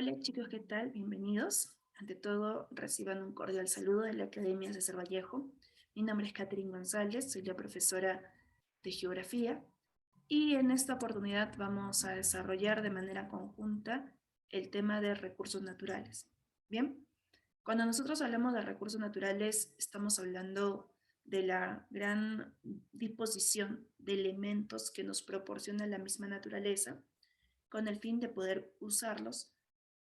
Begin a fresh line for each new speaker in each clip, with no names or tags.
Hola chicos, ¿qué tal? Bienvenidos. Ante todo, reciban un cordial saludo de la Academia César Vallejo. Mi nombre es Catherine González, soy la profesora de Geografía y en esta oportunidad vamos a desarrollar de manera conjunta el tema de recursos naturales. Bien, cuando nosotros hablamos de recursos naturales, estamos hablando de la gran disposición de elementos que nos proporciona la misma naturaleza con el fin de poder usarlos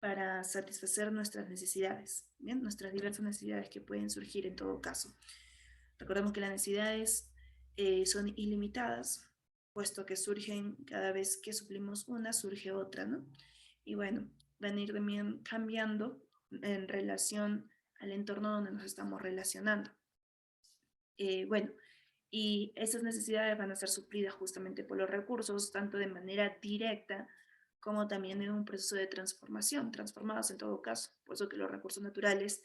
para satisfacer nuestras necesidades, ¿bien? Nuestras diversas necesidades que pueden surgir en todo caso. Recordemos que las necesidades son ilimitadas, puesto que surgen cada vez que suplimos una, surge otra, ¿no? Y bueno, van a ir también cambiando en relación al entorno donde nos estamos relacionando. Bueno, y esas necesidades van a ser suplidas justamente por los recursos, tanto de manera directa como también en un proceso de transformación, transformados en todo caso. Por eso que los recursos naturales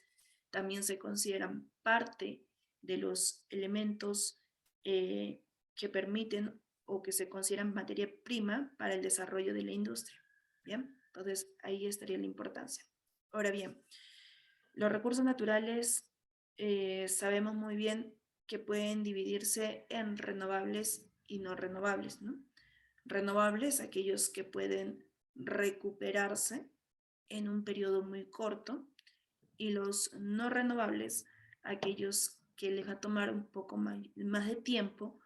también se consideran parte de los elementos que permiten o que se consideran materia prima para el desarrollo de la industria. ¿Bien? Entonces ahí estaría la importancia. Ahora bien, los recursos naturales sabemos muy bien que pueden dividirse en renovables y no renovables, ¿no? Renovables, aquellos que pueden recuperarse en un periodo muy corto, y los no renovables, aquellos que les va a tomar un poco más de tiempo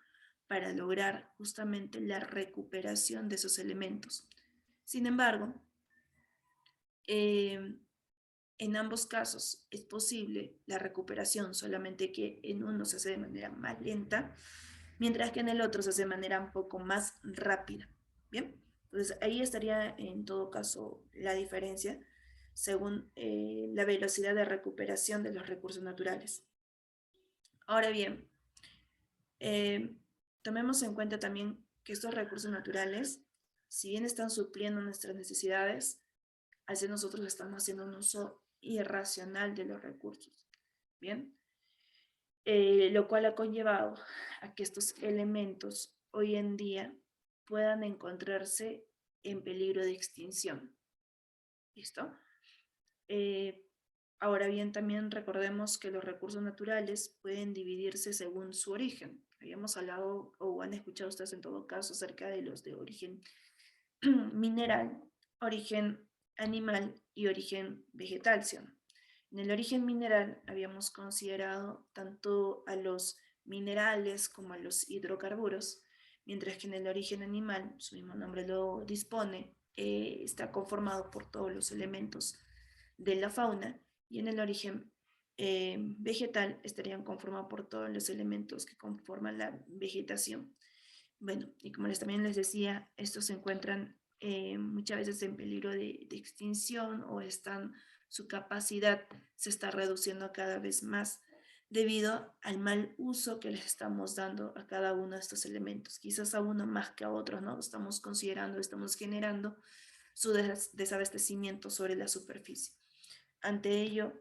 para lograr justamente la recuperación de esos elementos. Sin embargo, eh, en ambos casos es posible la recuperación, solamente que en uno se hace de manera más lenta, mientras que en el otro se hace de manera un poco más rápida. Bien, entonces ahí estaría en todo caso la diferencia según la velocidad de recuperación de los recursos naturales. Ahora bien, eh, tomemos en cuenta también que estos recursos naturales, si bien están supliendo nuestras necesidades, así nosotros estamos haciendo un uso irracional de los recursos. Bien, lo cual ha conllevado a que estos elementos hoy en día puedan encontrarse en peligro de extinción. ¿Listo? Eh, Ahora bien, también recordemos que los recursos naturales pueden dividirse según su origen. Habíamos hablado o han escuchado ustedes en todo caso acerca de los de origen mineral, origen animal y origen vegetal, ¿sí? En el origen mineral habíamos considerado tanto a los minerales como a los hidrocarburos, mientras que en el origen animal, su mismo nombre lo dispone, está conformado por todos los elementos de la fauna, y en el origen vegetal estarían conformados por todos los elementos que conforman la vegetación. Bueno, y como también les decía, estos se encuentran muchas veces en peligro de extinción o están, su capacidad se está reduciendo cada vez más debido al mal uso que les estamos dando a cada uno de estos elementos. Quizás a uno más que a otros, ¿no? Estamos considerando, estamos generando su desabastecimiento sobre la superficie. Ante ello,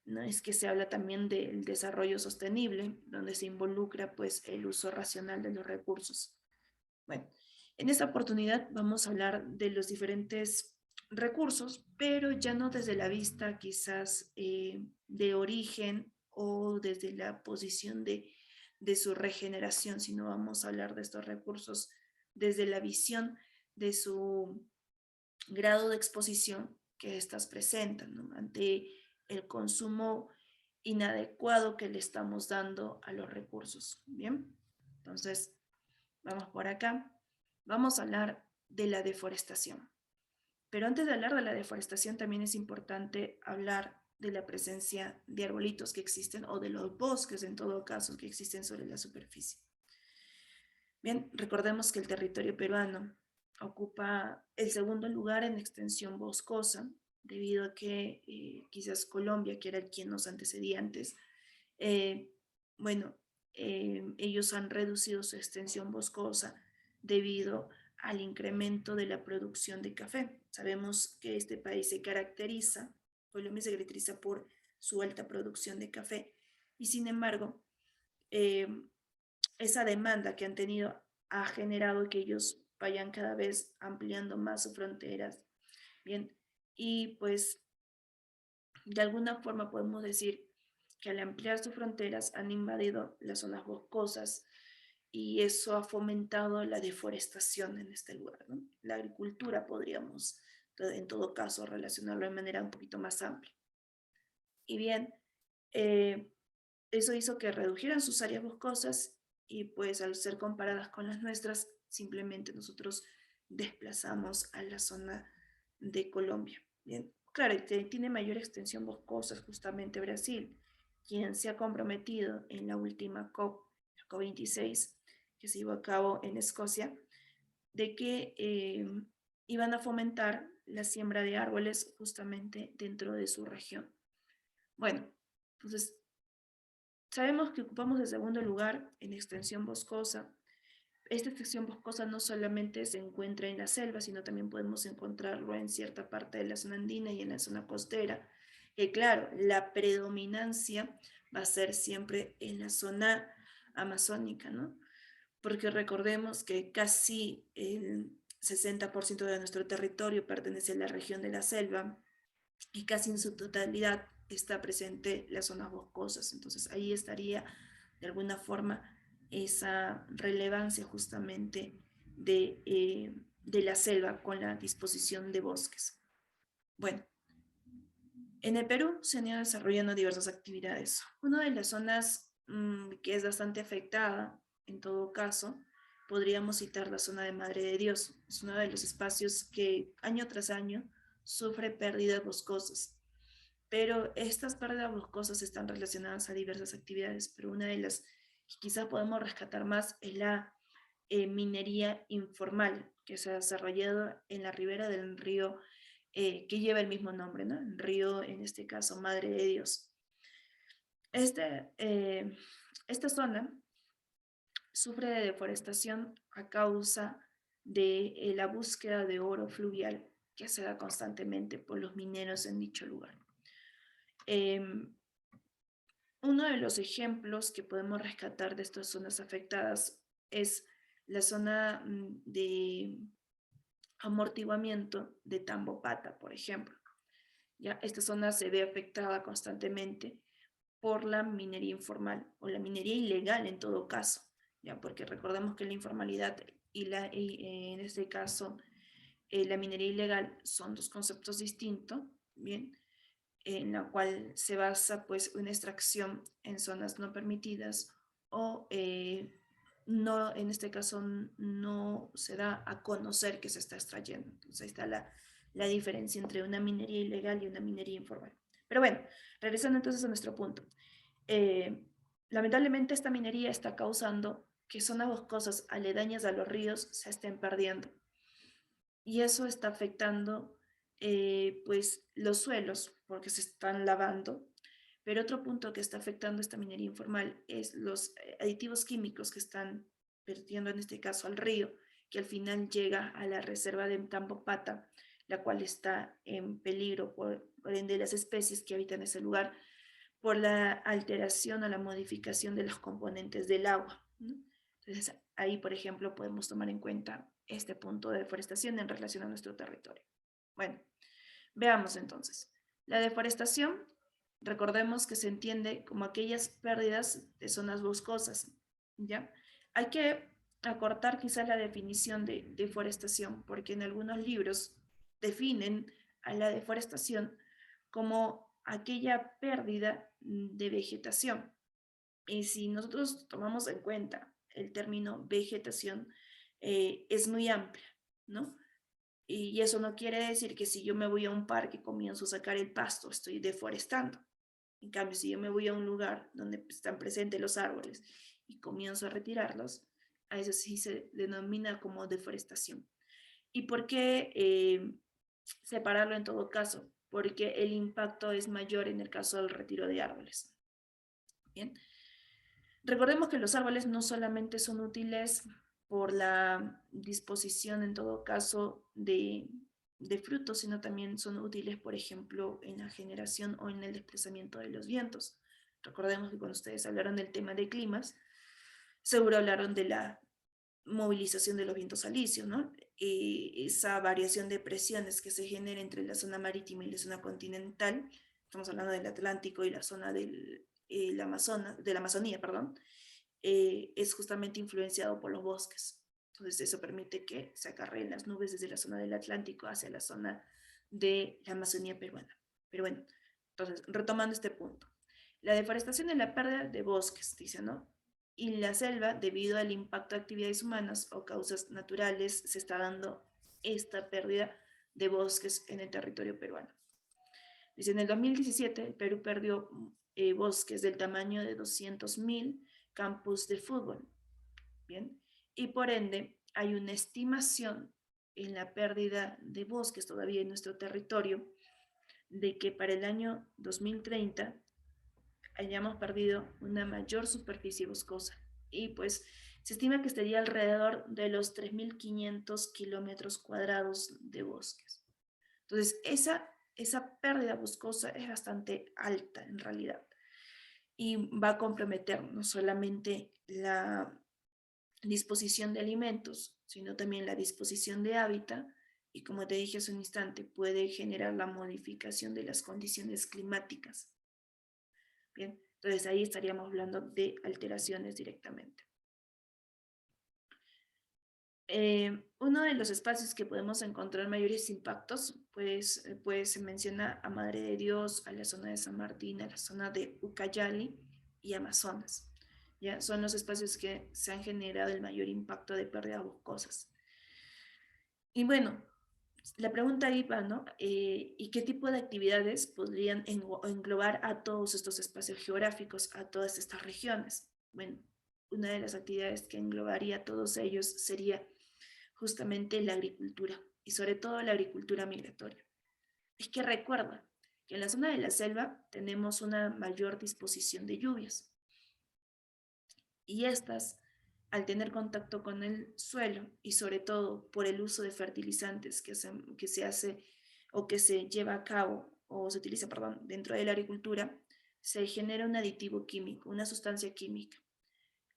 ¿no? Es que se habla también del desarrollo sostenible, donde se involucra pues el uso racional de los recursos. Bueno, en esta oportunidad vamos a hablar de los diferentes recursos, pero ya no desde la vista quizás de origen o desde la posición de su regeneración, sino vamos a hablar de estos recursos desde la visión de su grado de exposición que éstas presentan, ¿no? Ante el consumo inadecuado que le estamos dando a los recursos. Bien, entonces vamos por acá. Vamos a hablar de la deforestación. Pero antes de hablar de la deforestación, también es importante hablar de la presencia de arbolitos que existen o de los bosques en todo caso que existen sobre la superficie. Bien, recordemos que el territorio peruano ocupa el segundo lugar en extensión boscosa, debido a que quizás Colombia, que era quien nos antecedía antes, eh, bueno, ellos han reducido su extensión boscosa debido al incremento de la producción de café. Sabemos que este país se caracteriza, Colombia se caracteriza por su alta producción de café, y sin embargo, eh, esa demanda que han tenido ha generado que ellos vayan cada vez ampliando más sus fronteras. Bien, y pues de alguna forma podemos decir que al ampliar sus fronteras han invadido las zonas boscosas y eso ha fomentado la deforestación en este lugar, ¿no? La agricultura podríamos, en todo caso, relacionarlo de manera un poquito más amplia. Y bien, eh, eso hizo que redujeran sus áreas boscosas y pues al ser comparadas con las nuestras, simplemente nosotros desplazamos a la zona de Colombia. Bien, claro, tiene mayor extensión boscosa justamente Brasil, quien se ha comprometido en la última COP, la COP26, que se llevó a cabo en Escocia, de que iban a fomentar la siembra de árboles justamente dentro de su región. Bueno, entonces sabemos que ocupamos el segundo lugar en extensión boscosa. Esta extensión boscosa no solamente se encuentra en la selva, sino también podemos encontrarlo en cierta parte de la zona andina y en la zona costera. Que claro, la predominancia va a ser siempre en la zona amazónica, ¿no? Porque recordemos que casi el 60% de nuestro territorio pertenece a la región de la selva y casi en su totalidad está presente las zonas boscosas. Entonces ahí estaría de alguna forma esa relevancia justamente de la selva con la disposición de bosques. Bueno, en el Perú se han ido desarrollando diversas actividades. Una de las zonas que es bastante afectada, en todo caso, podríamos citar la zona de Madre de Dios. Es uno de los espacios que año tras año sufre pérdidas boscosas. Pero estas pérdidas boscosas están relacionadas a diversas actividades, pero una de las que quizás podemos rescatar más es la minería informal que se ha desarrollado en la ribera del río que lleva el mismo nombre, ¿no? El río, en este caso, Madre de Dios. Este, esta zona sufre de deforestación a causa de la búsqueda de oro fluvial que se da constantemente por los mineros en dicho lugar. Uno de los ejemplos que podemos rescatar de estas zonas afectadas es la zona de amortiguamiento de Tambopata, por ejemplo. ¿Ya? Esta zona se ve afectada constantemente por la minería informal o la minería ilegal en todo caso, ¿ya? Porque recordemos que la informalidad y en este caso la minería ilegal son dos conceptos distintos, ¿bien? En la cual se basa pues una extracción en zonas no permitidas o no, en este caso no se da a conocer que se está extrayendo. Entonces ahí está la diferencia entre una minería ilegal y una minería informal. Pero bueno, regresando entonces a nuestro punto. Eh, Lamentablemente esta minería está causando que zonas boscosas aledañas a los ríos se estén perdiendo y eso está afectando pues los suelos porque se están lavando. Pero otro punto que está afectando esta minería informal es los aditivos químicos que están vertiendo en este caso al río, que al final llega a la reserva de Tambopata, la cual está en peligro por ende las especies que habitan ese lugar por la alteración o la modificación de los componentes del agua, ¿no? Entonces, ahí, por ejemplo, podemos tomar en cuenta este punto de deforestación en relación a nuestro territorio. Bueno, veamos entonces. La deforestación, recordemos que se entiende como aquellas pérdidas de zonas boscosas, ¿ya? Hay que acortar quizás la definición de deforestación, porque en algunos libros definen a la deforestación como aquella pérdida de vegetación. Y si nosotros tomamos en cuenta el término vegetación, es muy amplia, ¿no? Y eso no quiere decir que si yo me voy a un parque y comienzo a sacar el pasto, estoy deforestando. En cambio, si yo me voy a un lugar donde están presentes los árboles y comienzo a retirarlos, a eso sí se denomina como deforestación. ¿Y por qué separarlo en todo caso? Porque el impacto es mayor en el caso del retiro de árboles. Bien. Recordemos que los árboles no solamente son útiles por la disposición, en todo caso, de frutos, sino también son útiles, por ejemplo, en la generación o en el desplazamiento de los vientos. Recordemos que cuando ustedes hablaron del tema de climas, seguro hablaron de la movilización de los vientos alisios, ¿no? esa variación de presiones que se genera entre la zona marítima y la zona continental, estamos hablando del Atlántico y la zona de la Amazonía, perdón, es justamente influenciado por los bosques. Entonces eso permite que se acarreen las nubes desde la zona del Atlántico hacia la zona de la Amazonía peruana. Pero bueno, entonces retomando este punto. La deforestación y la pérdida de bosques, dice, ¿no? Y la selva, debido al impacto de actividades humanas o causas naturales, se está dando esta pérdida de bosques en el territorio peruano. Dice, en el 2017 el Perú perdió bosques del tamaño de 200.000 campos de fútbol, ¿bien? Y por ende hay una estimación en la pérdida de bosques todavía en nuestro territorio de que para el año 2030 hayamos perdido una mayor superficie boscosa y pues se estima que estaría alrededor de los 3.500 kilómetros cuadrados de bosques. Entonces, esa pérdida boscosa es bastante alta en realidad y va a comprometer no solamente la disposición de alimentos, sino también la disposición de hábitat y como te dije hace un instante, puede generar la modificación de las condiciones climáticas. Bien, entonces ahí estaríamos hablando de alteraciones directamente. Uno de los espacios que podemos encontrar mayores impactos, pues se menciona a Madre de Dios, a la zona de San Martín, a la zona de Ucayali y Amazonas. ¿Ya? Son los espacios que se han generado el mayor impacto de pérdidas boscosas. Y bueno, la pregunta ahí va, ¿no? ¿Y qué tipo de actividades podrían englobar a todos estos espacios geográficos, a todas estas regiones? Bueno, una de las actividades que englobaría a todos ellos sería justamente la agricultura y sobre todo la agricultura migratoria. Es que recuerda que en la zona de la selva tenemos una mayor disposición de lluvias y estas, al tener contacto con el suelo y sobre todo por el uso de fertilizantes que se hace o que se lleva a cabo o se utiliza, perdón, dentro de la agricultura, se genera un aditivo químico, una sustancia química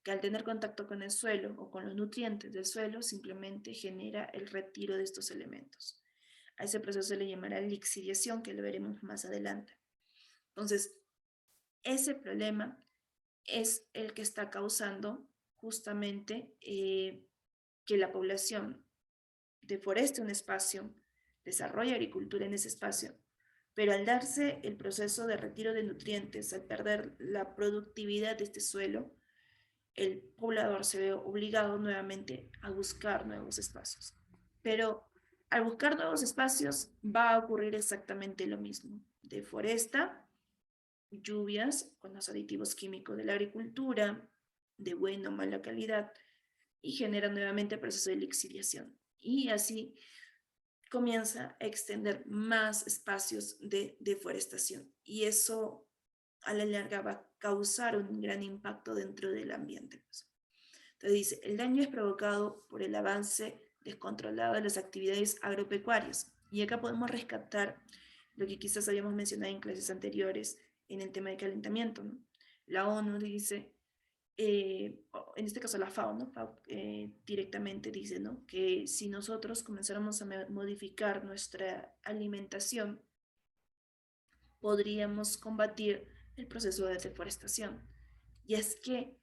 que al tener contacto con el suelo o con los nutrientes del suelo simplemente genera el retiro de estos elementos. A ese proceso se le llamará lixiviación, que lo veremos más adelante. Entonces, ese problema es el que está causando justamente que la población deforeste un espacio, desarrolle agricultura en ese espacio, pero al darse el proceso de retiro de nutrientes, al perder la productividad de este suelo, el poblador se ve obligado nuevamente a buscar nuevos espacios. Pero al buscar nuevos espacios va a ocurrir exactamente lo mismo. Deforesta, lluvias con los aditivos químicos de la agricultura, de buena o mala calidad, y genera nuevamente el proceso de lixiviación. Y así comienza a extender más espacios de deforestación. Y eso a la larga va a causar un gran impacto dentro del ambiente. Entonces dice, el daño es provocado por el avance descontrolado de las actividades agropecuarias. Y acá podemos rescatar lo que quizás habíamos mencionado en clases anteriores en el tema de calentamiento, ¿no? La ONU dice, en este caso la FAO, ¿no? FAO directamente dice, ¿no? Que si nosotros comenzáramos a modificar nuestra alimentación, podríamos combatir el proceso de deforestación. Y es que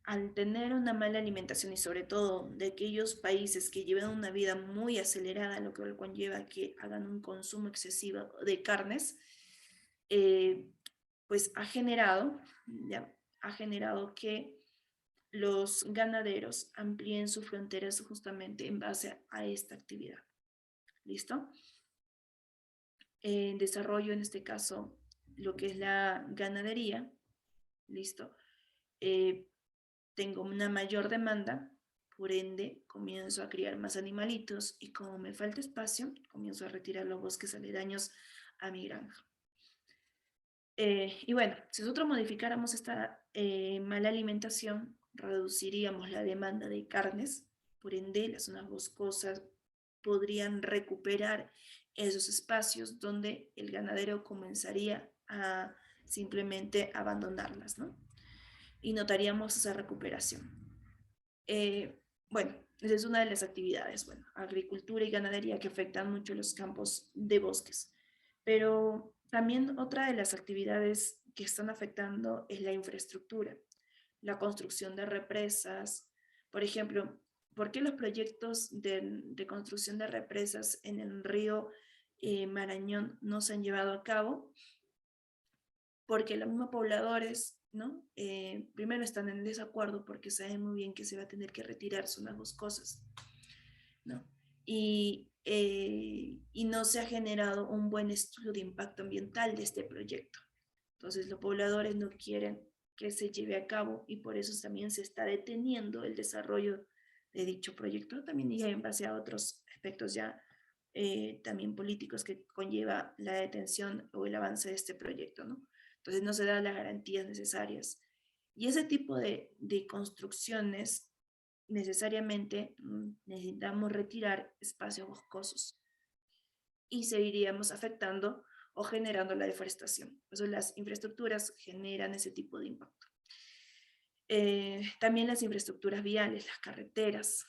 al tener una mala alimentación y sobre todo de aquellos países que llevan una vida muy acelerada, lo que conlleva que hagan un consumo excesivo de carnes, eh, pues ha generado que los ganaderos amplíen sus fronteras justamente en base a esta actividad. ¿Listo? En desarrollo, en este caso, lo que es la ganadería, ¿listo? Tengo una mayor demanda, por ende comienzo a criar más animalitos y como me falta espacio, comienzo a retirar los bosques aledaños a mi granja. Y bueno, si nosotros modificáramos esta mala alimentación, reduciríamos la demanda de carnes, por ende las zonas boscosas podrían recuperar esos espacios donde el ganadero comenzaría a simplemente abandonarlas, ¿no? Y notaríamos esa recuperación. Bueno, Esa es una de las actividades, bueno, agricultura y ganadería que afectan mucho los campos de bosques. Pero también otra de las actividades que están afectando es la infraestructura, la construcción de represas. Por ejemplo, ¿por qué los proyectos de construcción de represas en el río Marañón no se han llevado a cabo? Porque los mismos pobladores, ¿no? Primero están en desacuerdo porque saben muy bien que se va a tener que retirar, son las dos cosas, ¿no? Y no se ha generado un buen estudio de impacto ambiental de este proyecto. Entonces los pobladores no quieren que se lleve a cabo y por eso también se está deteniendo el desarrollo de dicho proyecto, también ya en base a otros aspectos ya también políticos que conlleva la detención o el avance de este proyecto, ¿no? Entonces no se dan las garantías necesarias. Y ese tipo de construcciones necesariamente necesitamos retirar espacios boscosos y seguiríamos afectando o generando la deforestación. Por eso las infraestructuras generan ese tipo de impacto. También las infraestructuras viales, las carreteras,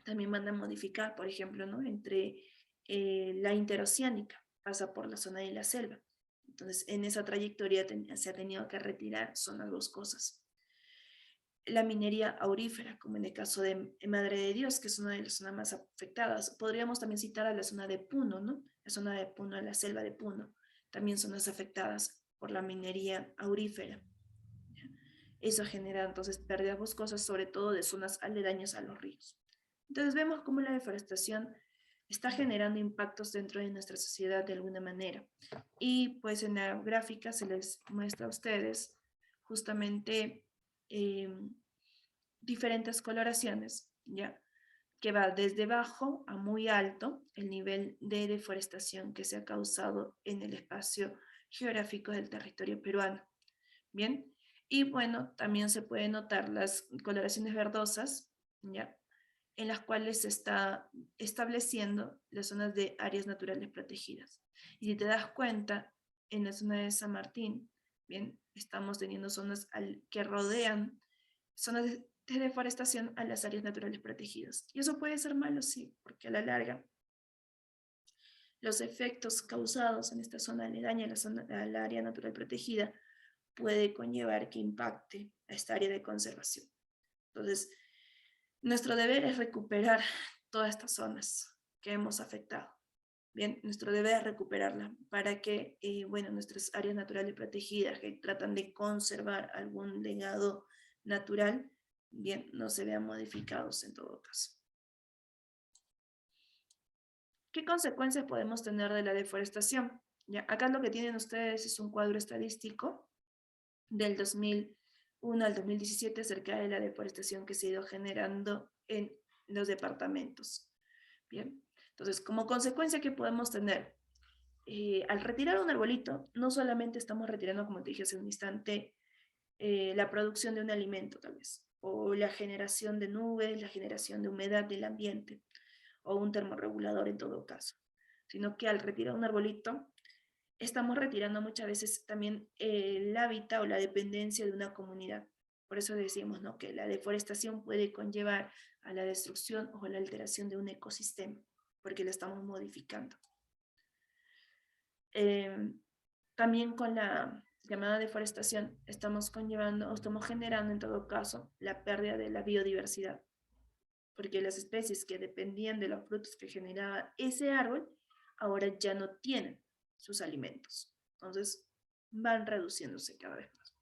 también van a modificar, por ejemplo, ¿no? Entre la interoceánica, pasa por la zona de la selva. Entonces, en esa trayectoria se ha tenido que retirar zonas boscosas. La minería aurífera, como en el caso de Madre de Dios, que es una de las zonas más afectadas. Podríamos también citar a la zona de Puno, ¿no? La zona de Puno, la selva de Puno, también zonas afectadas por la minería aurífera. Eso genera entonces pérdidas boscosas, sobre todo de zonas aledañas a los ríos. Entonces vemos cómo la deforestación está generando impactos dentro de nuestra sociedad de alguna manera. Y pues en la gráfica se les muestra a ustedes justamente diferentes coloraciones, ¿ya? Que va desde bajo a muy alto el nivel de deforestación que se ha causado en el espacio geográfico del territorio peruano. Bien, y bueno, también se pueden notar las coloraciones verdosas, ¿ya? En las cuales se está estableciendo las zonas de áreas naturales protegidas. Y si te das cuenta, en la zona de San Martín, bien, estamos teniendo zonas que rodean zonas de deforestación a las áreas naturales protegidas. Y eso puede ser malo, sí, porque a la larga los efectos causados en esta zona aledaña a la área natural protegida puede conllevar que impacte a esta área de conservación. Entonces, nuestro deber es recuperar todas estas zonas que hemos afectado. Bien, nuestro deber es recuperarla para que, bueno, nuestras áreas naturales protegidas que tratan de conservar algún legado natural, bien, no se vean modificados en todo caso. ¿Qué consecuencias podemos tener de la deforestación? Ya, acá lo que tienen ustedes es un cuadro estadístico del 2001 al 2017 acerca de la deforestación que se ha ido generando en los departamentos. Bien, entonces, como consecuencia, ¿qué podemos tener? Al retirar un arbolito, no solamente estamos retirando, como te dije hace un instante, la producción de un alimento, tal vez, o la generación de nubes, la generación de humedad del ambiente, o un termorregulador en todo caso, sino que al retirar un arbolito, estamos retirando muchas veces también el hábitat o la dependencia de una comunidad. Por eso decimos, ¿no?, que la deforestación puede conllevar a la destrucción o la alteración de un ecosistema, porque lo estamos modificando. También con la llamada deforestación estamos conllevando o estamos generando en todo caso la pérdida de la biodiversidad, porque las especies que dependían de los frutos que generaba ese árbol ahora ya no tienen sus alimentos. Entonces van reduciéndose cada vez más.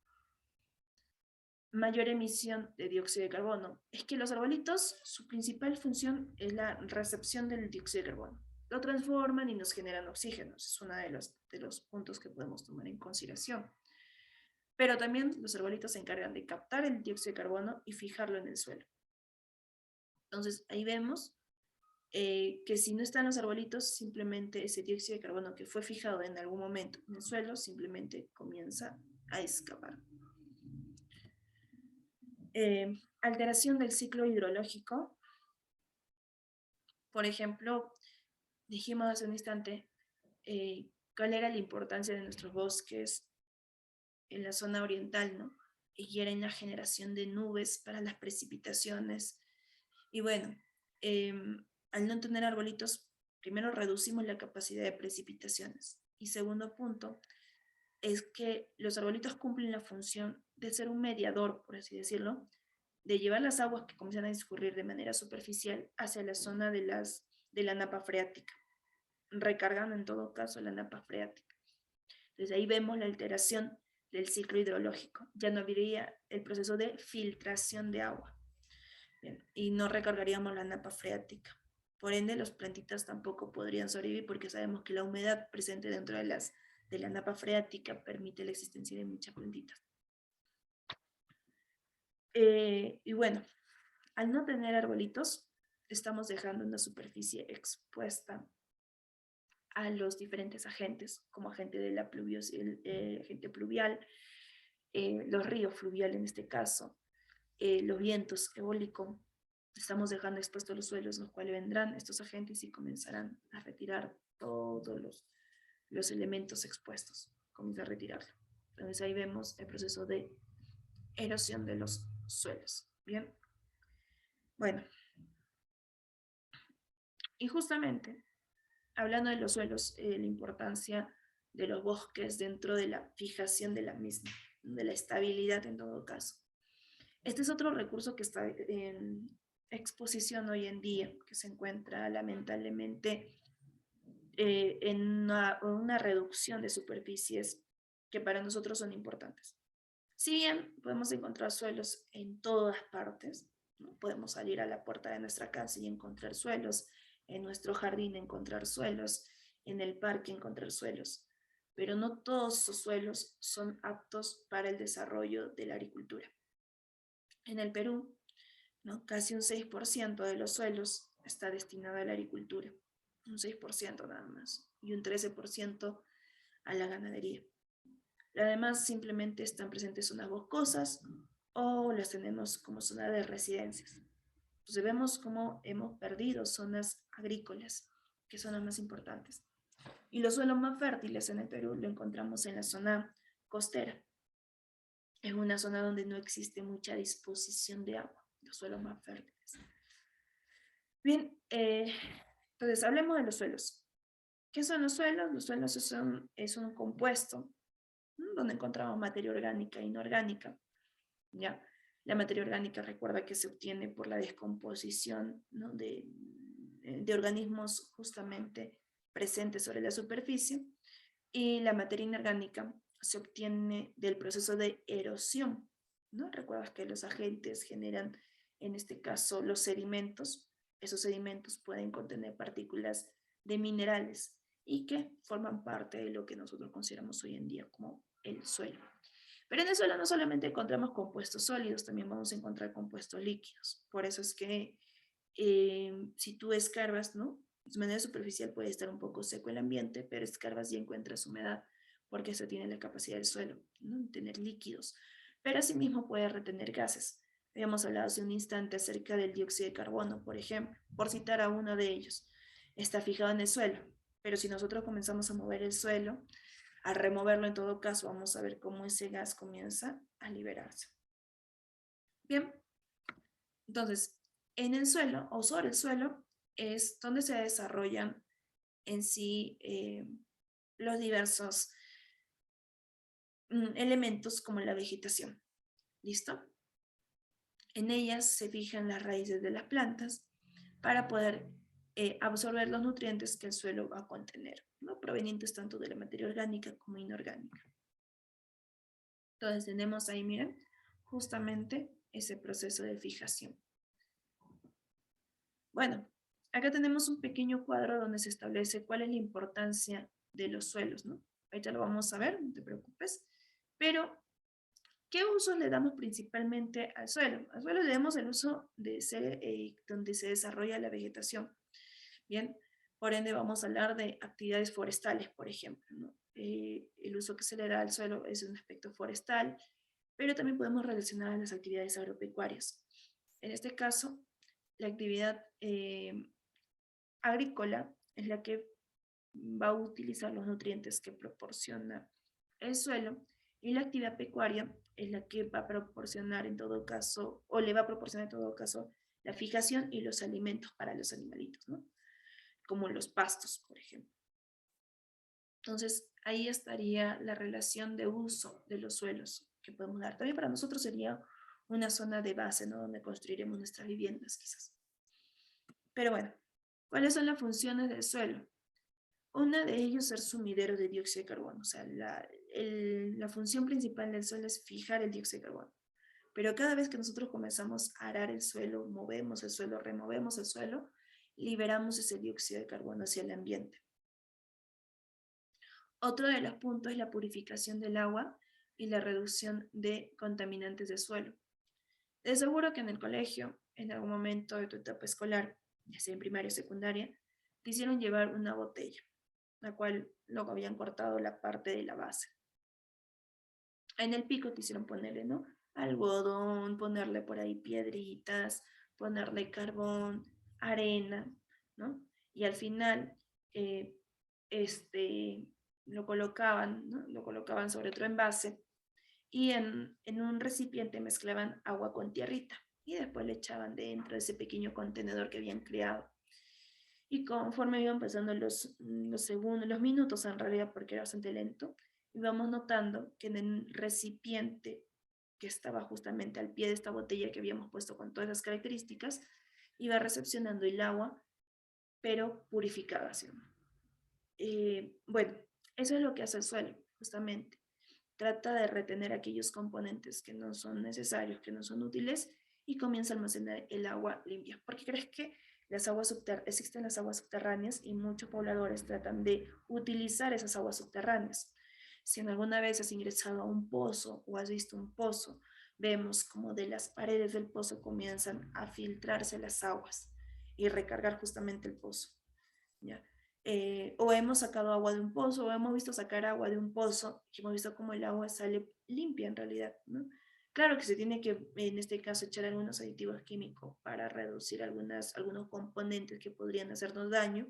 Mayor emisión de dióxido de carbono. Es que los arbolitos, su principal función es la recepción del dióxido de carbono. Lo transforman y nos generan oxígeno. Es uno de los puntos que podemos tomar en consideración. Pero también los arbolitos se encargan de captar el dióxido de carbono y fijarlo en el suelo. Entonces ahí vemos que si no están los arbolitos, simplemente ese dióxido de carbono que fue fijado en algún momento en el suelo, simplemente comienza a escapar. Alteración del ciclo hidrológico. Por ejemplo, dijimos hace un instante cuál era la importancia de nuestros bosques en la zona oriental, ¿no? Y era en la generación de nubes para las precipitaciones Y bueno, al no tener arbolitos, primero reducimos la capacidad de precipitaciones. Y segundo punto, es que los arbolitos cumplen la función de ser un mediador, por así decirlo, de llevar las aguas que comienzan a discurrir de manera superficial hacia la zona de la napa freática, recargando en todo caso la napa freática. Entonces ahí vemos la alteración del ciclo hidrológico. Ya no habría el proceso de filtración de agua. Bien, y no recargaríamos la napa freática. Por ende, las plantitas tampoco podrían sobrevivir porque sabemos que la humedad presente dentro de la napa freática permite la existencia de muchas plantitas. Y bueno, al no tener arbolitos, estamos dejando una superficie expuesta a los diferentes agentes, como agente de la agente pluvial, los ríos fluviales en este caso, los vientos eólicos. Estamos dejando expuestos los suelos, los cuales vendrán estos agentes y comenzarán a retirar todos los elementos expuestos. Comienza a retirarlo. Entonces ahí vemos el proceso de erosión de los suelos. Bien, bueno, y justamente hablando de los suelos, la importancia de los bosques dentro de la fijación de la misma, de la estabilidad en todo caso. Este es otro recurso que está en exposición hoy en día, que se encuentra lamentablemente en una reducción de superficies que para nosotros son importantes. Si bien podemos encontrar suelos en todas partes, ¿no? Podemos salir a la puerta de nuestra casa y encontrar suelos, en nuestro jardín encontrar suelos, en el parque encontrar suelos, pero no todos esos suelos son aptos para el desarrollo de la agricultura. En el Perú, ¿no? Casi un 6% de los suelos está destinado a la agricultura, un 6% nada más, y un 13% a la ganadería. Además, simplemente están presentes zonas boscosas o las tenemos como zona de residencias. Entonces vemos cómo hemos perdido zonas agrícolas, que son las más importantes. Y los suelos más fértiles en el Perú lo encontramos en la zona costera. Es una zona donde no existe mucha disposición de agua, los suelos más fértiles. Bien, entonces hablemos de los suelos. ¿Qué son los suelos? Los suelos es un compuesto, ¿no? Donde encontramos materia orgánica e inorgánica. ¿Ya? La materia orgánica recuerda que se obtiene por la descomposición, ¿no? de organismos justamente presentes sobre la superficie, y la materia inorgánica se obtiene del proceso de erosión, ¿no? Recuerdas que los agentes generan, en este caso, los sedimentos. Esos sedimentos pueden contener partículas de minerales y que forman parte de lo que nosotros consideramos hoy en día como el suelo. Pero en el suelo no solamente encontramos compuestos sólidos, también vamos a encontrar compuestos líquidos. Por eso es que si tú escarbas, ¿no? De manera superficial puede estar un poco seco el ambiente, pero escarbas y encuentras humedad, porque eso tiene la capacidad del suelo, ¿no? Tener líquidos. Pero asimismo puede retener gases. Habíamos hablado hace un instante acerca del dióxido de carbono, por ejemplo, por citar a uno de ellos. Está fijado en el suelo, pero si nosotros comenzamos a mover el suelo, a removerlo en todo caso, vamos a ver cómo ese gas comienza a liberarse. Bien, entonces, en el suelo o sobre el suelo es donde se desarrollan en sí los diversos elementos como la vegetación. ¿Listo? En ellas se fijan las raíces de las plantas para poder absorber los nutrientes que el suelo va a contener, ¿no? Provenientes tanto de la materia orgánica como inorgánica. Entonces tenemos ahí, miren, justamente ese proceso de fijación. Bueno, acá tenemos un pequeño cuadro donde se establece cuál es la importancia de los suelos, ¿no? Ahorita lo vamos a ver, no te preocupes. Pero, ¿qué usos le damos principalmente al suelo? Al suelo le damos el uso de ser donde se desarrolla la vegetación. Bien, por ende vamos a hablar de actividades forestales, por ejemplo, ¿no? El uso que se le da al suelo es un aspecto forestal, pero también podemos relacionar a las actividades agropecuarias. En este caso, la actividad agrícola es la que va a utilizar los nutrientes que proporciona el suelo, y la actividad pecuaria es la que va a proporcionar en todo caso, o le va a proporcionar en todo caso, la fijación y los alimentos para los animalitos, ¿no? Como los pastos, por ejemplo. Entonces, ahí estaría la relación de uso de los suelos que podemos dar. También para nosotros sería una zona de base, ¿no? Donde construiremos nuestras viviendas, quizás. Pero bueno, ¿cuáles son las funciones del suelo? Una de ellas es ser sumidero de dióxido de carbono. O sea, la función principal del suelo es fijar el dióxido de carbono. Pero cada vez que nosotros comenzamos a arar el suelo, movemos el suelo, removemos el suelo, liberamos ese dióxido de carbono hacia el ambiente. Otro de los puntos es la purificación del agua y la reducción de contaminantes de suelo. De seguro que en el colegio, en algún momento de tu etapa escolar, ya sea en primaria o secundaria, te hicieron llevar una botella, la cual luego habían cortado la parte de la base. En el pico te hicieron ponerle, ¿no? Algodón, ponerle por ahí piedritas, ponerle carbón, arena, ¿no? Y al final, eh, este, lo colocaban, ¿no? Lo colocaban sobre otro envase y en un recipiente mezclaban agua con tierrita y después le echaban dentro de ese pequeño contenedor que habían creado. Y conforme iban pasando los segundos, los minutos en realidad, porque era bastante lento, íbamos notando que en el recipiente que estaba justamente al pie de esta botella que habíamos puesto con todas esas características, iba recepcionando el agua, pero purificada, ¿sí? Bueno, eso es lo que hace el suelo, justamente. Trata de retener aquellos componentes que no son necesarios, que no son útiles, y comienza a almacenar el agua limpia. Porque crees que existen las aguas subterráneas y muchos pobladores tratan de utilizar esas aguas subterráneas. Si en alguna vez has ingresado a un pozo o has visto un pozo, vemos como de las paredes del pozo comienzan a filtrarse las aguas y recargar justamente el pozo, ¿ya? O hemos sacado agua de un pozo, o hemos visto sacar agua de un pozo, y hemos visto cómo el agua sale limpia en realidad, ¿no? Claro que se tiene que, en este caso, echar algunos aditivos químicos para reducir algunos componentes que podrían hacernos daño,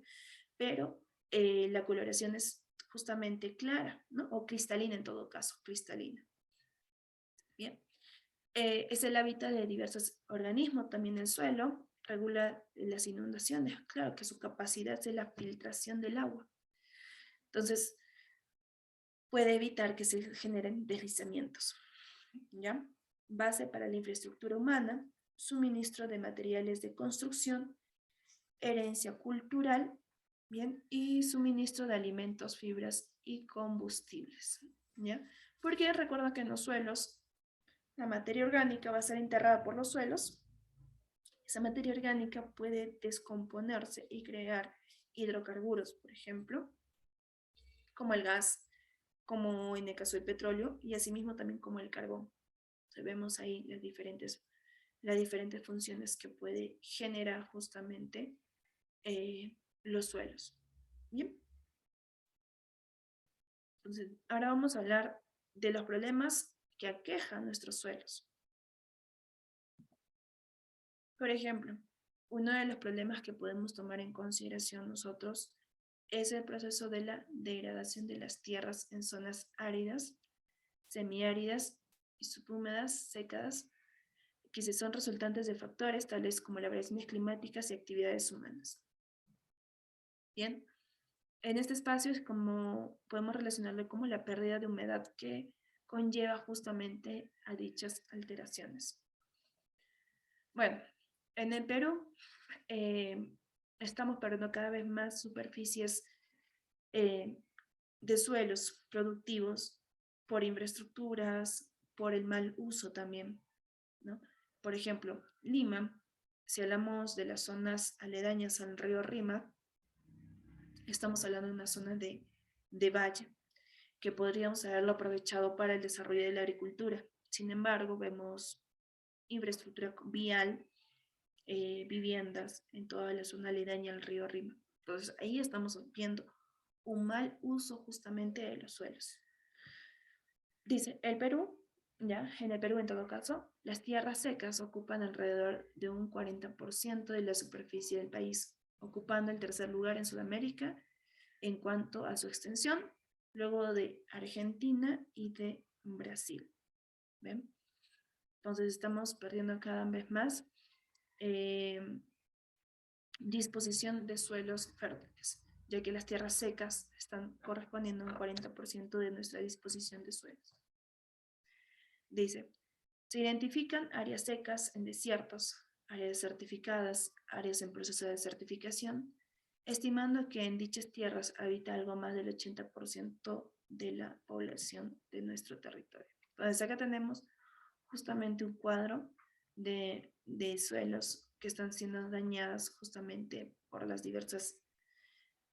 pero la coloración es justamente clara, ¿no? O cristalina en todo caso, cristalina. Bien. Es el hábitat de diversos organismos, también el suelo, regula las inundaciones, claro que su capacidad es la filtración del agua. Entonces, puede evitar que se generen deslizamientos, ¿ya? Base para la infraestructura humana, suministro de materiales de construcción, herencia cultural, ¿bien? Y suministro de alimentos, fibras y combustibles, ¿ya? Porque recuerda que en los suelos la materia orgánica va a ser enterrada por los suelos. Esa materia orgánica puede descomponerse y crear hidrocarburos, por ejemplo, como el gas, como en el caso del petróleo, y asimismo también como el carbón. Vemos ahí las diferentes funciones que puede generar justamente los suelos. Bien. Entonces, ahora vamos a hablar de los problemas que aquejan nuestros suelos. Por ejemplo, uno de los problemas que podemos tomar en consideración nosotros es el proceso de la degradación de las tierras en zonas áridas, semiáridas y subhúmedas, secas, que son resultantes de factores tales como las variaciones climáticas y actividades humanas. Bien, en este espacio es como podemos relacionarlo como la pérdida de humedad que conlleva justamente a dichas alteraciones. Bueno, en el Perú estamos perdiendo cada vez más superficies eh, de suelos productivos por infraestructuras, por el mal uso también, ¿no? Por ejemplo, Lima, si hablamos de las zonas aledañas al río Rima, estamos hablando de una zona de valle que podríamos haberlo aprovechado para el desarrollo de la agricultura. Sin embargo, vemos infraestructura vial, viviendas en toda la zona aledaña al río Rima. Entonces, ahí estamos viendo un mal uso justamente de los suelos. Dice, el Perú, ya, en el Perú en todo caso, las tierras secas ocupan alrededor de un 40% de la superficie del país, ocupando el tercer lugar en Sudamérica en cuanto a su extensión, luego de Argentina y de Brasil. ¿Ven? Entonces estamos perdiendo cada vez más disposición de suelos fértiles, ya que las tierras secas están correspondiendo a un 40% de nuestra disposición de suelos. Dice, se identifican áreas secas en desiertos, áreas desertificadas, áreas en proceso de desertificación, estimando que en dichas tierras habita algo más del 80% de la población de nuestro territorio. Entonces acá tenemos justamente un cuadro de suelos que están siendo dañadas justamente por las diversas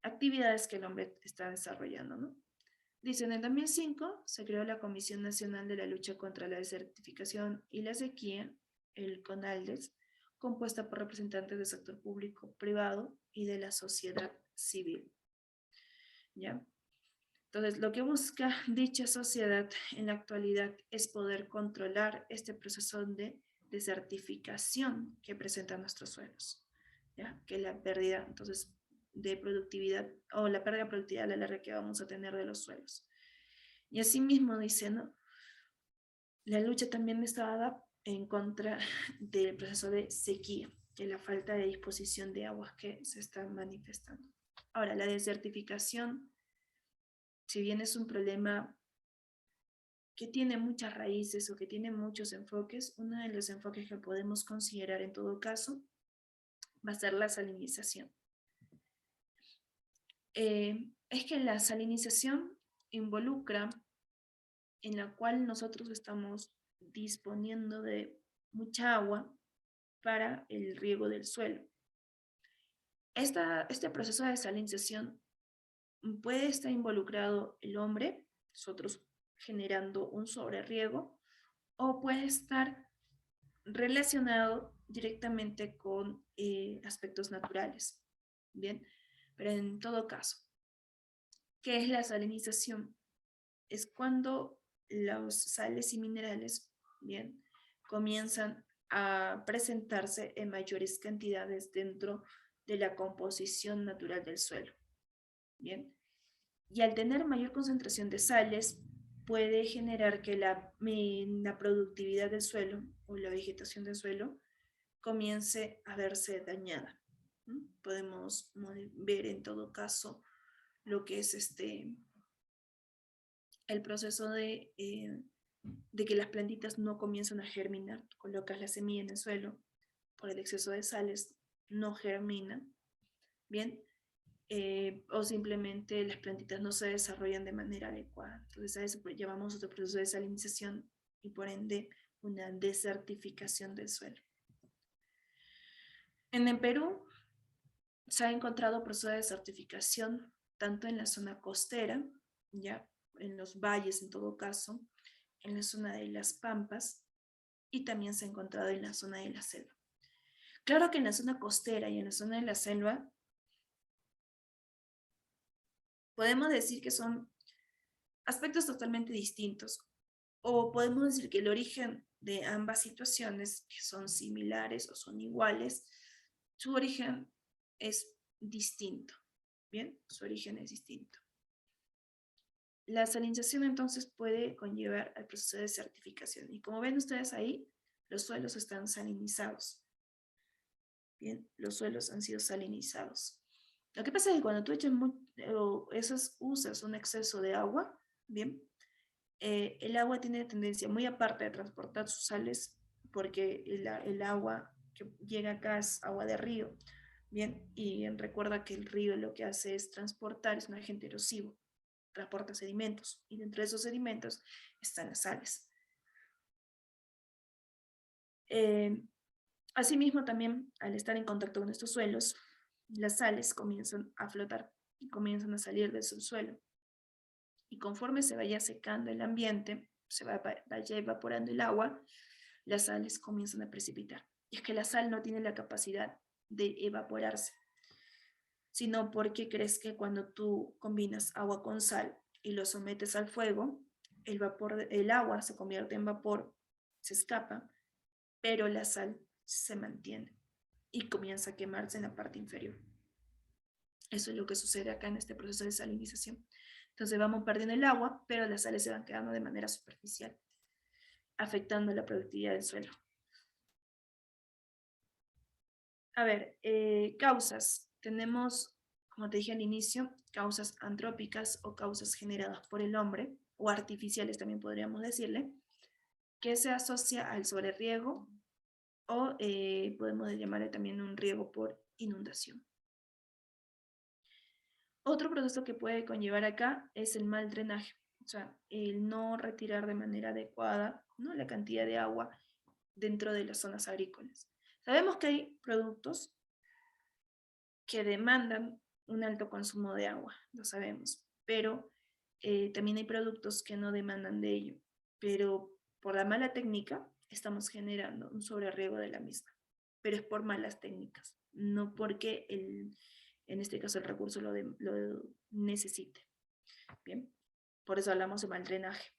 actividades que el hombre está desarrollando, ¿no? Dice, en el 2005 se creó la Comisión Nacional de la Lucha contra la Desertificación y la Sequía, el CONALDES, compuesta por representantes del sector público, privado y de la sociedad civil. ¿Ya? Entonces, lo que busca dicha sociedad en la actualidad es poder controlar este proceso de desertificación que presentan nuestros suelos, ¿ya? Que la pérdida, entonces, de productividad o la pérdida de productividad a la larga que vamos a tener de los suelos. Y asimismo dice, ¿no? La lucha también está dada en contra del proceso de sequía, que es la falta de disposición de aguas que se están manifestando. Ahora, la desertificación, si bien es un problema que tiene muchas raíces o que tiene muchos enfoques, uno de los enfoques que podemos considerar en todo caso va a ser la salinización. Es que la salinización involucra en la cual nosotros estamos disponiendo de mucha agua para el riego del suelo. Este proceso de salinización puede estar involucrado el hombre, nosotros generando un sobreriego, o puede estar relacionado directamente con aspectos naturales. Bien, pero en todo caso, ¿qué es la salinización? Es cuando los sales y minerales, bien, comienzan a presentarse en mayores cantidades dentro de la composición natural del suelo. Bien, y al tener mayor concentración de sales, puede generar que la productividad del suelo o la vegetación del suelo comience a verse dañada. Podemos ver en todo caso lo que es el proceso de que las plantitas no comienzan a germinar. Colocas la semilla en el suelo, por el exceso de sales no germina, ¿bien? O simplemente las plantitas no se desarrollan de manera adecuada. Entonces a eso llamamos otro proceso de salinización y por ende una desertificación del suelo. En el Perú se ha encontrado proceso de desertificación tanto en la zona costera, ya en los valles en todo caso, en la zona de las pampas y también se ha encontrado en la zona de la selva. Claro que en la zona costera y en la zona de la selva podemos decir que son aspectos totalmente distintos o podemos decir que el origen de ambas situaciones, que son similares o son iguales, su origen es distinto, ¿bien? Su origen es distinto. La salinización entonces puede conllevar al proceso de desertificación y como ven ustedes ahí, los suelos están salinizados. Bien, los suelos han sido salinizados. Lo que pasa es que cuando tú usas un exceso de agua, bien, el agua tiene tendencia, muy aparte de transportar sus sales, porque el agua que llega acá es agua de río, bien, y recuerda que el río lo que hace es transportar, es un agente erosivo, transporta sedimentos, y dentro de esos sedimentos están las sales. Asimismo, también al estar en contacto con estos suelos, las sales comienzan a flotar y comienzan a salir del subsuelo. Y conforme se vaya secando el ambiente, vaya evaporando el agua, las sales comienzan a precipitar. Y es que la sal no tiene la capacidad de evaporarse, sino porque crees que cuando tú combinas agua con sal y lo sometes al fuego, el agua se convierte en vapor, se escapa, pero la sal se mantiene y comienza a quemarse en la parte inferior. Eso es lo que sucede acá en este proceso de salinización. Entonces vamos perdiendo el agua, pero las sales se van quedando de manera superficial, afectando la productividad del suelo. A ver, causas. Tenemos, como te dije al inicio, causas antrópicas o causas generadas por el hombre, o artificiales también podríamos decirle, que se asocia al sobreriego o podemos llamarle también un riego por inundación. Otro proceso que puede conllevar acá es el mal drenaje, o sea, el no retirar de manera adecuada, ¿no?, la cantidad de agua dentro de las zonas agrícolas. Sabemos que hay productos que demandan un alto consumo de agua, lo sabemos, pero también hay productos que no demandan de ello, pero por la mala técnica estamos generando un sobrerriego de la misma, pero es por malas técnicas, no porque en este caso el recurso lo necesite. Bien, por eso hablamos de mal drenaje.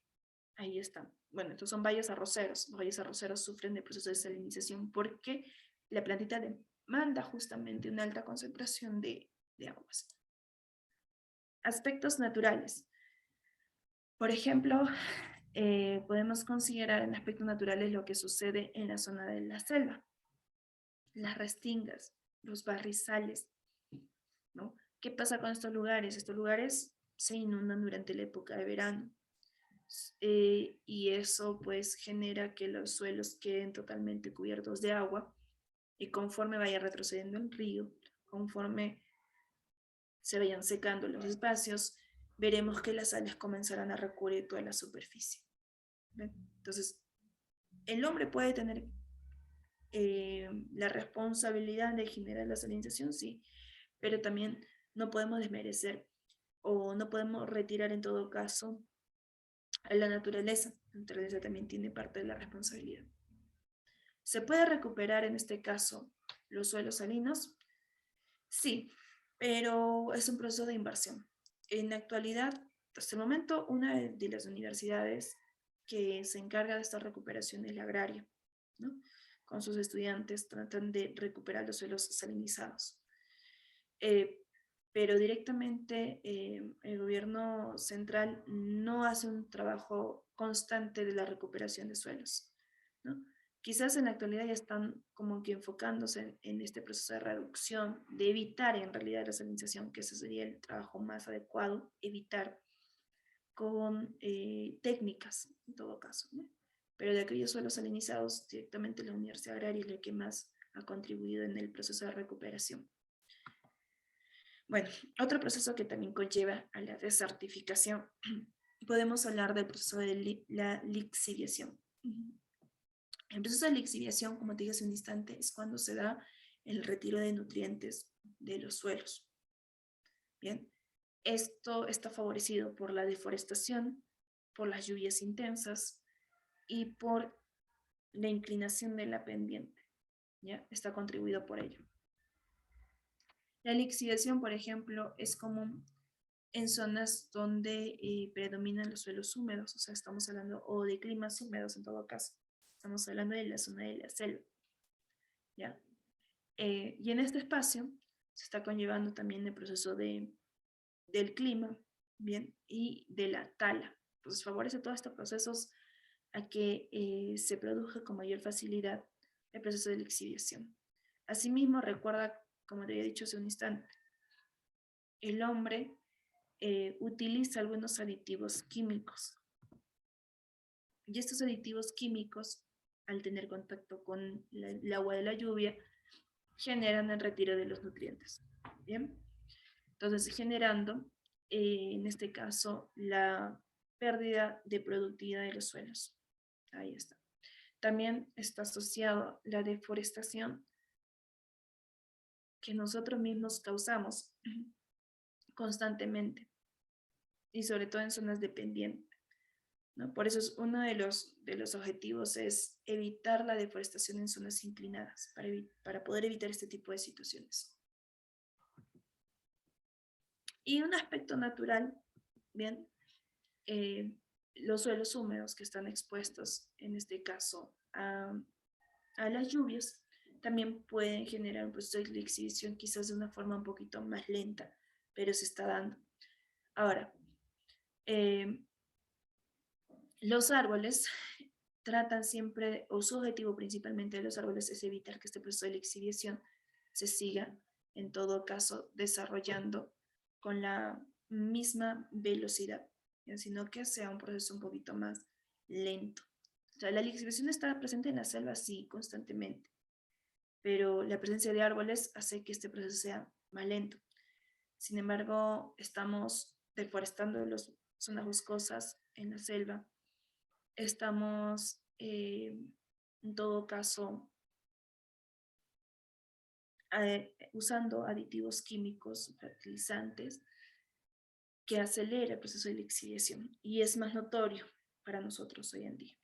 Ahí está. Bueno, estos son valles arroceros. Los valles arroceros sufren de proceso de salinización porque la plantita demanda justamente una alta concentración de aguas. Aspectos naturales. Por ejemplo, podemos considerar en aspectos naturales lo que sucede en la zona de la selva, las restingas, los barrizales, ¿no? ¿Qué pasa con estos lugares? Estos lugares se inundan durante la época de verano. Y eso pues genera que los suelos queden totalmente cubiertos de agua y conforme vaya retrocediendo el río, conforme se vayan secando los espacios, veremos que las sales comenzarán a recubrir toda la superficie. ¿Ven? Entonces, el hombre puede tener la responsabilidad de generar la salinización, sí, pero también no podemos desmerecer o no podemos retirar en todo caso a la naturaleza. La naturaleza también tiene parte de la responsabilidad. ¿Se puede recuperar en este caso los suelos salinos? Sí, pero es un proceso de inversión. En la actualidad, hasta el momento, una de las universidades que se encarga de esta recuperación es la agraria, ¿no? Con sus estudiantes tratan de recuperar los suelos salinizados. Eh, pero directamente el gobierno central no hace un trabajo constante de la recuperación de suelos, ¿no? Quizás en la actualidad ya están como que enfocándose en este proceso de reducción, de evitar en realidad la salinización, que ese sería el trabajo más adecuado, evitar con técnicas, en todo caso, ¿no? Pero de aquellos suelos salinizados, directamente la Universidad Agraria es la que más ha contribuido en el proceso de recuperación. Bueno, otro proceso que también conlleva a la desertificación, podemos hablar del proceso de la lixiviación. El proceso de lixiviación, como te dije hace un instante, es cuando se da el retiro de nutrientes de los suelos. Bien, esto está favorecido por la deforestación, por las lluvias intensas y por la inclinación de la pendiente. ¿Ya? Está contribuido por ello. La lixiviación, por ejemplo, es común en zonas donde predominan los suelos húmedos, o sea, estamos hablando o de climas húmedos en todo caso. Estamos hablando de la zona de la selva. ¿Ya? Y en este espacio se está conllevando también el proceso del clima, ¿bien? Y de la tala. Entonces favorece todos estos procesos a que se produzca con mayor facilidad el proceso de lixiviación. Asimismo, recuerda, como te había dicho hace un instante, el hombre utiliza algunos aditivos químicos. Y estos aditivos químicos, al tener contacto con el agua de la lluvia, generan el retiro de los nutrientes. Bien, entonces generando, en este caso, la pérdida de productividad de los suelos. Ahí está. También está asociado la deforestación que nosotros mismos causamos constantemente y sobre todo en zonas de pendiente, ¿no? Por eso es uno de los objetivos es evitar la deforestación en zonas inclinadas para poder evitar este tipo de situaciones. Y un aspecto natural, bien, los suelos húmedos que están expuestos, en este caso, a las lluvias, también pueden generar un proceso de lixiviación quizás de una forma un poquito más lenta, pero se está dando. Ahora, los árboles tratan siempre, o su objetivo principalmente de los árboles es evitar que este proceso de lixiviación se siga, en todo caso, desarrollando con la misma velocidad, ¿ya? Sino que sea un proceso un poquito más lento. O sea, la lixiviación está presente en la selva, sí, constantemente, pero la presencia de árboles hace que este proceso sea más lento. Sin embargo, estamos deforestando las zonas boscosas en la selva, estamos, en todo caso, usando aditivos químicos, fertilizantes, que acelera el proceso de lixiviación y es más notorio para nosotros hoy en día.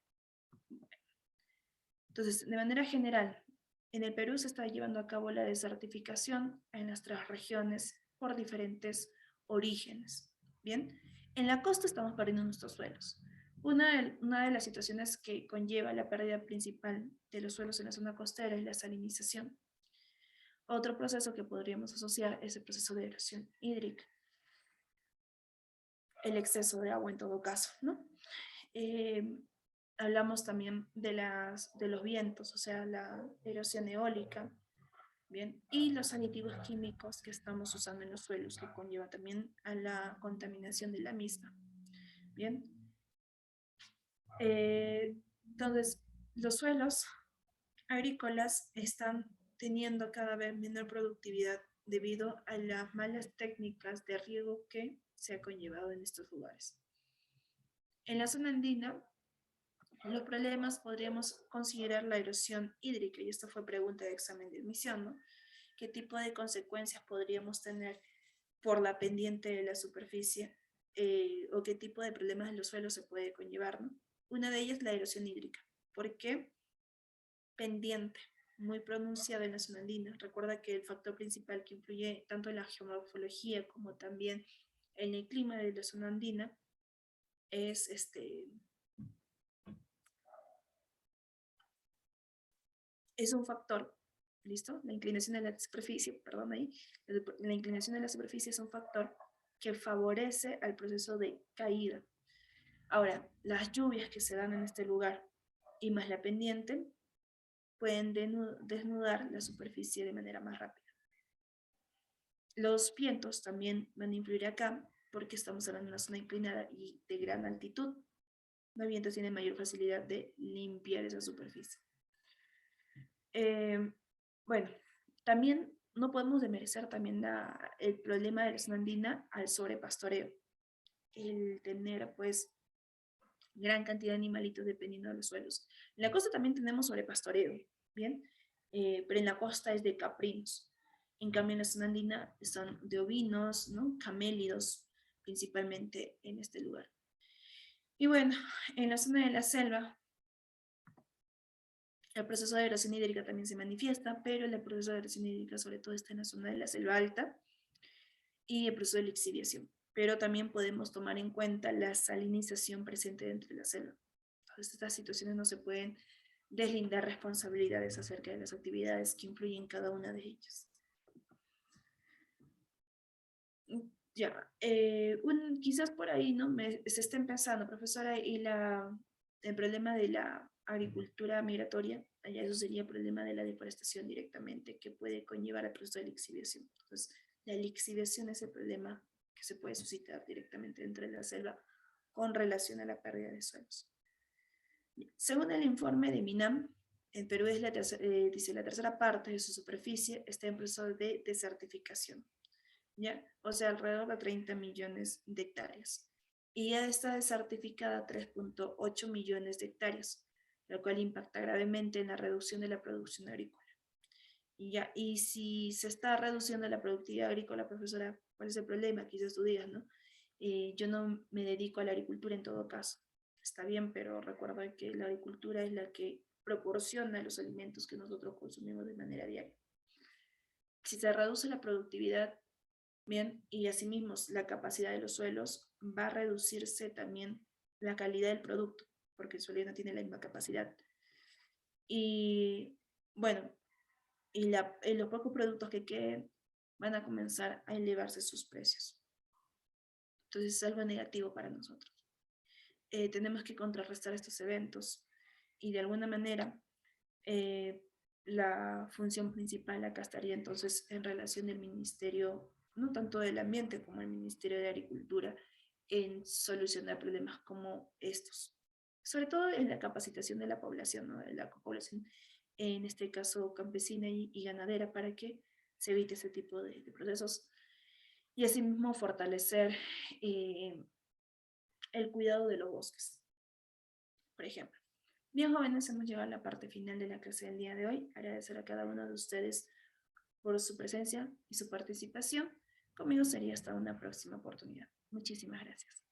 Entonces, de manera general, en el Perú se está llevando a cabo la desertificación en las tres regiones por diferentes orígenes. Bien, en la costa estamos perdiendo nuestros suelos. Una de las situaciones que conlleva la pérdida principal de los suelos en la zona costera es la salinización. Otro proceso que podríamos asociar es el proceso de erosión hídrica, el exceso de agua en todo caso, ¿no? Eh, Hablamos también de los vientos, o sea, la erosión eólica, ¿bien? Y los aditivos químicos que estamos usando en los suelos, que conlleva también a la contaminación de la misma, ¿bien? Entonces, los suelos agrícolas están teniendo cada vez menor productividad debido a las malas técnicas de riego que se ha conllevado en estos lugares. En la zona andina, los problemas podríamos considerar la erosión hídrica, y esto fue pregunta de examen de admisión, ¿no? ¿Qué tipo de consecuencias podríamos tener por la pendiente de la superficie o qué tipo de problemas en los suelos se puede conllevar, ¿no? Una de ellas es la erosión hídrica. ¿Por qué? Pendiente, muy pronunciada en la zona andina. Recuerda que el factor principal que influye tanto en la geomorfología como también en el clima de la zona andina es es un factor, ¿listo? La inclinación de la superficie, perdón ahí, la inclinación de la superficie es un factor que favorece al proceso de caída. Ahora, las lluvias que se dan en este lugar y más la pendiente pueden desnudar la superficie de manera más rápida. Los vientos también van a influir acá porque estamos hablando de una zona inclinada y de gran altitud. Los vientos tienen mayor facilidad de limpiar esa superficie. Eh, bueno, también no podemos demerecer también el problema de la zona andina al sobrepastoreo. El tener, pues, gran cantidad de animalitos dependiendo de los suelos. En la costa también tenemos sobrepastoreo, ¿bien? Pero en la costa es de caprinos. En cambio, en la zona andina son de ovinos, ¿no? Camélidos, principalmente en este lugar. Y bueno, en la zona de la selva, el proceso de erosión hídrica también se manifiesta, pero el proceso de erosión hídrica sobre todo está en la zona de la selva alta y el proceso de lixiviación. Pero también podemos tomar en cuenta la salinización presente dentro de la selva. Entonces, estas situaciones no se pueden deslindar responsabilidades acerca de las actividades que influyen en cada una de ellas. Ya, quizás por ahí, ¿no? Se está empezando, profesora, y el problema de la agricultura migratoria, allá eso sería el problema de la deforestación directamente, que puede conllevar al proceso de lixiviación. Entonces, la lixiviación es el problema que se puede suscitar directamente dentro de la selva con relación a la pérdida de suelos. Según el informe de MINAM, en Perú dice la tercera parte de su superficie está en proceso de desertificación, ¿ya? O sea, alrededor de 30 millones de hectáreas. Y ya está desertificada 3.8 millones de hectáreas, lo cual impacta gravemente en la reducción de la producción agrícola. Y si se está reduciendo la productividad agrícola, profesora, ¿cuál es el problema? Quizás tú digas, ¿no? Yo no me dedico a la agricultura en todo caso. Está bien, pero recuerda que la agricultura es la que proporciona los alimentos que nosotros consumimos de manera diaria. Si se reduce la productividad, bien, y asimismo la capacidad de los suelos, va a reducirse también la calidad del producto, porque el suelo no tiene la misma capacidad. Y bueno, y los pocos productos que queden van a comenzar a elevarse sus precios. Entonces es algo negativo para nosotros. Tenemos que contrarrestar estos eventos y de alguna manera la función principal acá estaría entonces en relación del Ministerio, no tanto del Ambiente como el Ministerio de Agricultura, en solucionar problemas como estos. Sobre todo en la capacitación de la población, ¿no? De la población, en este caso campesina y ganadera, para que se evite ese tipo de procesos y asimismo fortalecer eh, el cuidado de los bosques, por ejemplo. Bien, jóvenes, hemos llegado a la parte final de la clase del día de hoy. Agradecer a cada uno de ustedes por su presencia y su participación. Conmigo sería hasta una próxima oportunidad. Muchísimas gracias.